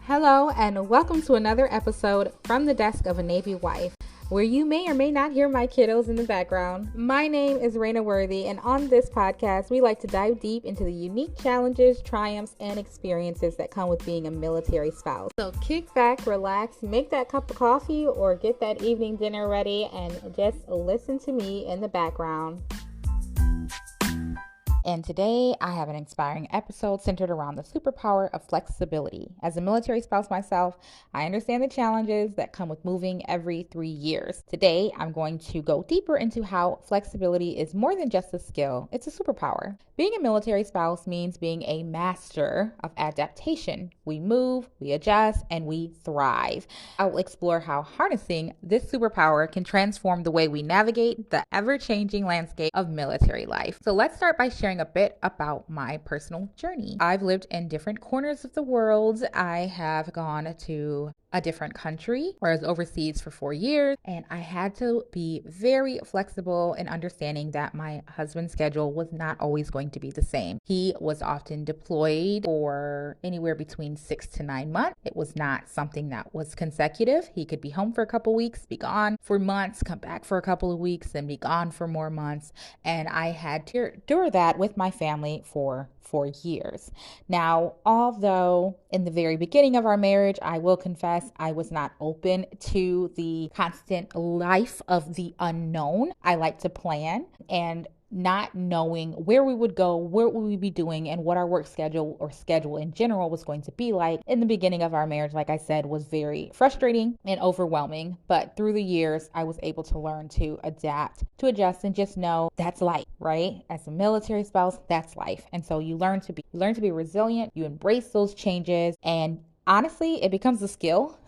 Hello, and welcome to another episode from the desk of a Navy wife, where you may or may not hear my kiddos in the background. My name is Raina Worthy, and on this podcast, we like to dive deep into the unique challenges, triumphs, and experiences that come with being a military spouse. So kick back, relax, make that cup of coffee, or get that evening dinner ready, and just listen to me in the background. And today I have an inspiring episode centered around the superpower of flexibility. As a military spouse myself, I understand the challenges that come with moving every 3 years. Today, I'm going to go deeper into how flexibility is more than just a skill, it's a superpower. Being a military spouse means being a master of adaptation. We move, we adjust, and we thrive. I will explore how harnessing this superpower can transform the way we navigate the ever-changing landscape of military life. So let's start by sharing a bit about my personal journey. I've lived in different corners of the world. I have gone to a different country, where I was overseas for 4 years, and I had to be very flexible in understanding that my husband's schedule was not always going to be the same. He was often deployed for anywhere between 6 to 9 months. It was not something that was consecutive. He could be home for a couple weeks, be gone for months, come back for a couple of weeks, and be gone for more months. And I had to endure that with my family for 4 years. Now, although in the very beginning of our marriage, I will confess I was not open to the constant life of the unknown. I like to plan, and not knowing where we would go, what would we be doing, and what our work schedule or schedule in general was going to be like in the beginning of our marriage, like I said, was very frustrating and overwhelming. But through the years, I was able to learn to adapt, to adjust, and just know that's life, right? As a military spouse, that's life. And so you learn to be resilient, you embrace those changes, and honestly, it becomes a skill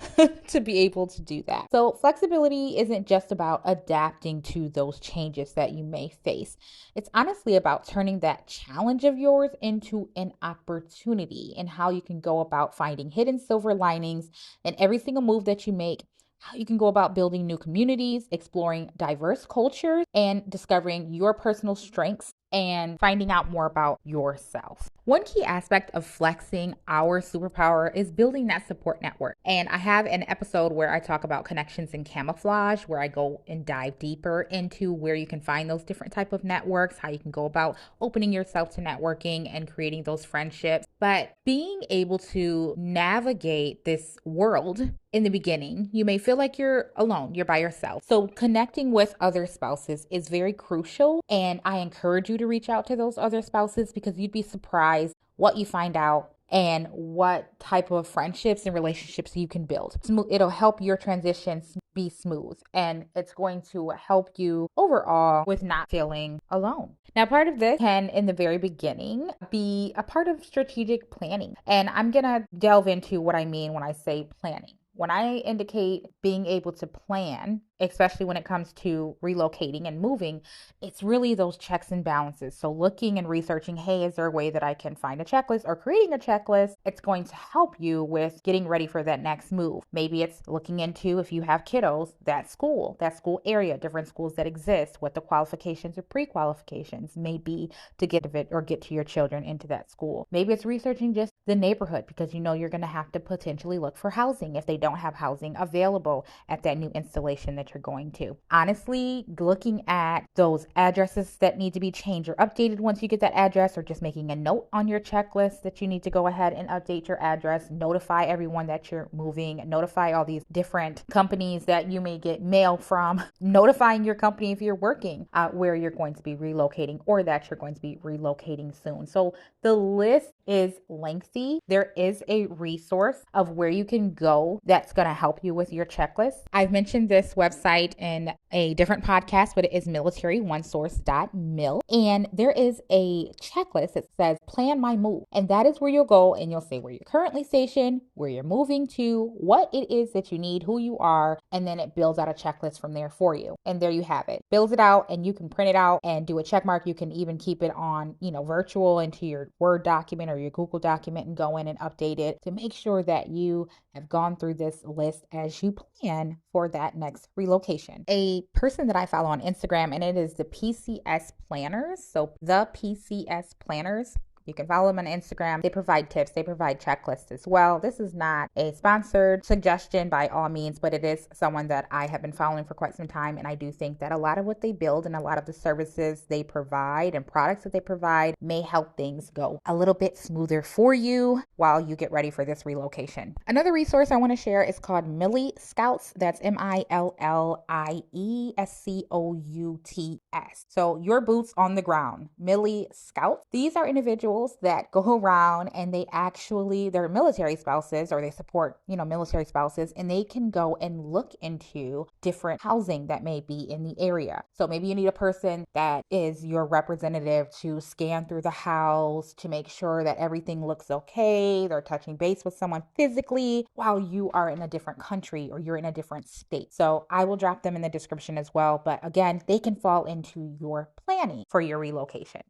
to be able to do that. So flexibility isn't just about adapting to those changes that you may face. It's honestly about turning that challenge of yours into an opportunity, and how you can go about finding hidden silver linings in every single move that you make, how you can go about building new communities, exploring diverse cultures, and discovering your personal strengths and finding out more about yourself. One key aspect of flexing our superpower is building that support network. And I have an episode where I talk about connections and camouflage, where I go and dive deeper into where you can find those different type of networks, how you can go about opening yourself to networking and creating those friendships. But being able to navigate this world in the beginning, you may feel like you're alone, you're by yourself. So connecting with other spouses is very crucial, and I encourage you to reach out to those other spouses, because you'd be surprised what you find out and what type of friendships and relationships you can build. It'll help your transitions be smooth, and it's going to help you overall with not feeling alone. Now, part of this can, in the very beginning, be a part of strategic planning. And I'm going to delve into what I mean when I say planning. When I indicate being able to plan, especially when it comes to relocating and moving, it's really those checks and balances. So looking and researching, hey, is there a way that I can find a checklist, or creating a checklist? It's going to help you with getting ready for that next move. Maybe it's looking into, if you have kiddos, that school area, different schools that exist, what the qualifications or pre-qualifications may be to get to your children into that school. Maybe it's researching just the neighborhood, because you know you're going to have to potentially look for housing if they don't have housing available at that new installation that you're going to. Honestly, looking at those addresses that need to be changed or updated once you get that address, or just making a note on your checklist that you need to go ahead and update your address, notify everyone that you're moving, notify all these different companies that you may get mail from, notifying your company if you're working where you're going to be relocating, or that you're going to be relocating soon. So the list is lengthy. There is a resource of where you can go that's going to help you with your checklist. I've mentioned this website in a different podcast, but it is militaryonesource.mil. And there is a checklist that says plan my move. And that is where you'll go, and you'll say where you're currently stationed, where you're moving to, what it is that you need, who you are, and then it builds out a checklist from there for you. And there you have it. Builds it out, and you can print it out and do a check mark. You can even keep it on, virtual into your Word document or your Google document, and go in and update it to make sure that you have gone through this list as you plan for that next relocation. A person that I follow on Instagram, and it is the PCS Planners. So the PCS Planners. You can follow them on Instagram. They provide tips, they provide checklists as well. This is not a sponsored suggestion by all means, but it is someone that I have been following for quite some time. And I do think that a lot of what they build and a lot of the services they provide and products that they provide may help things go a little bit smoother for you while you get ready for this relocation. Another resource I want to share is called Millie Scouts. That's MILLIESCOUTS. So your boots on the ground, Millie Scouts. These are individuals that go around and they're military spouses, or they support, military spouses, and they can go and look into different housing that may be in the area. So maybe you need a person that is your representative to scan through the house to make sure that everything looks okay. They're touching base with someone physically while you are in a different country or you're in a different state. So I will drop them in the description as well. But again, they can fall into your planning for your relocation.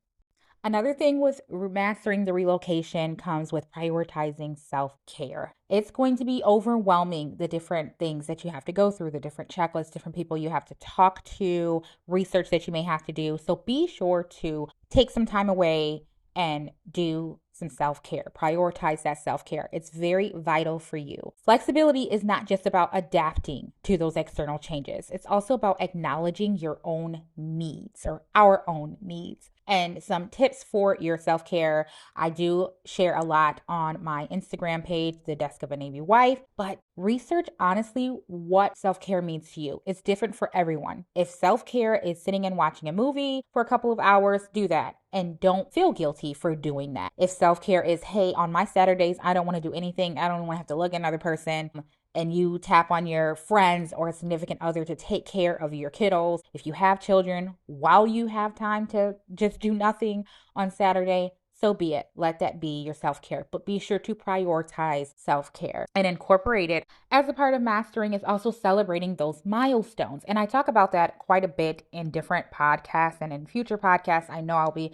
Another thing with mastering the relocation comes with prioritizing self-care. It's going to be overwhelming, the different things that you have to go through, the different checklists, different people you have to talk to, research that you may have to do. So be sure to take some time away and do some self-care. Prioritize that self-care. It's very vital for you. Flexibility is not just about adapting to those external changes. It's also about acknowledging your own needs, or our own needs. And some tips for your self-care, I do share a lot on my Instagram page, The Desk of a Navy Wife, but research honestly what self-care means to you. It's different for everyone. If self-care is sitting and watching a movie for a couple of hours, do that. And don't feel guilty for doing that. If self-care is, hey, on my Saturdays, I don't want to do anything. I don't want to have to look at another person. And you tap on your friends or a significant other to take care of your kiddos. If you have children, while you have time to just do nothing on Saturday, so be it. Let that be your self-care. But be sure to prioritize self-care and incorporate it as a part of mastering is also celebrating those milestones. And I talk about that quite a bit in different podcasts, and in future podcasts, I know I'll be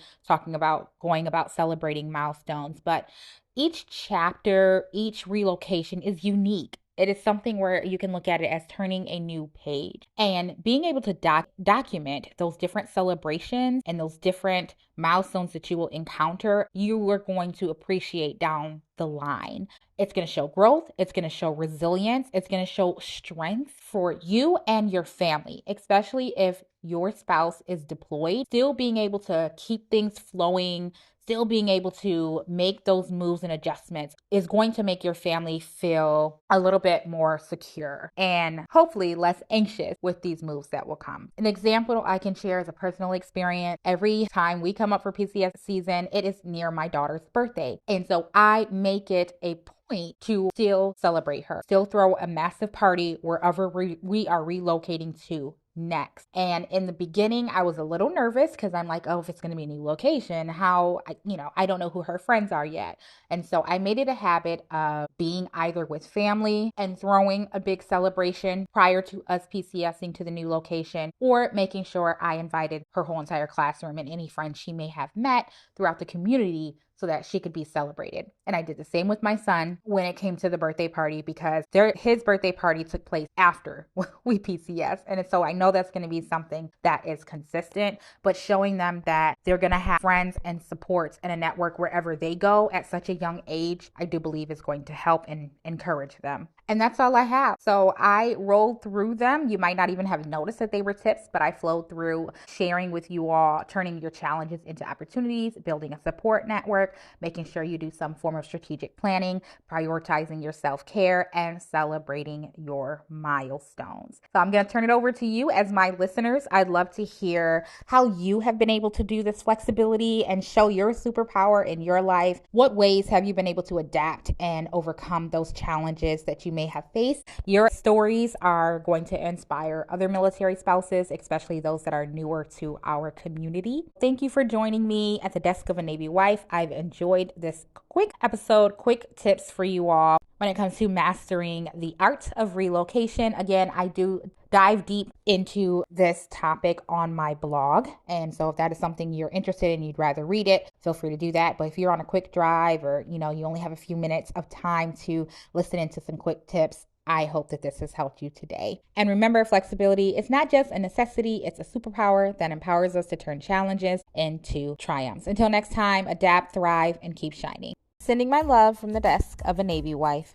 going about celebrating milestones. But each chapter, each relocation is unique. It is something where you can look at it as turning a new page, and being able to document those different celebrations and those different milestones that you will encounter, you are going to appreciate down the line. It's going to show growth. It's going to show resilience. It's going to show strength for you and your family, especially if your spouse is deployed. Still being able to keep things flowing, still being able to make those moves and adjustments is going to make your family feel a little bit more secure and hopefully less anxious with these moves that will come. An example I can share is a personal experience. Every time we come up for PCS season, it is near my daughter's birthday. And so I make it a point to still celebrate her, still throw a massive party wherever we are relocating to next. And in the beginning, I was a little nervous because I'm like, oh, if it's going to be a new location, I don't know who her friends are yet. And so I made it a habit of being either with family and throwing a big celebration prior to us PCSing to the new location, or making sure I invited her whole entire classroom and any friends she may have met throughout the community so that she could be celebrated. And I did the same with my son when it came to the birthday party, because his birthday party took place after we PCS. And so I know that's going to be something that is consistent, but showing them that they're going to have friends and supports and a network wherever they go at such a young age, I do believe is going to help and encourage them. And that's all I have. So I rolled through them. You might not even have noticed that they were tips, but I flowed through sharing with you all, turning your challenges into opportunities, building a support network, making sure you do some form of strategic planning, prioritizing your self-care, and celebrating your milestones. So I'm going to turn it over to you as my listeners. I'd love to hear how you have been able to do this flexibility and show your superpower in your life. What ways have you been able to adapt and overcome those challenges that you may have faced? Your stories are going to inspire other military spouses, especially those that are newer to our community. Thank you for joining me at the Desk of a Navy Wife. I've enjoyed this quick episode, quick tips for you all when it comes to mastering the art of relocation. Again, I do dive deep into this topic on my blog. And so if that is something you're interested in, you'd rather read it, feel free to do that. But if you're on a quick drive, or you only have a few minutes of time to listen into some quick tips, I hope that this has helped you today. And remember, flexibility is not just a necessity, it's a superpower that empowers us to turn challenges into triumphs. Until next time, adapt, thrive, and keep shining. Sending my love from the desk of a Navy wife.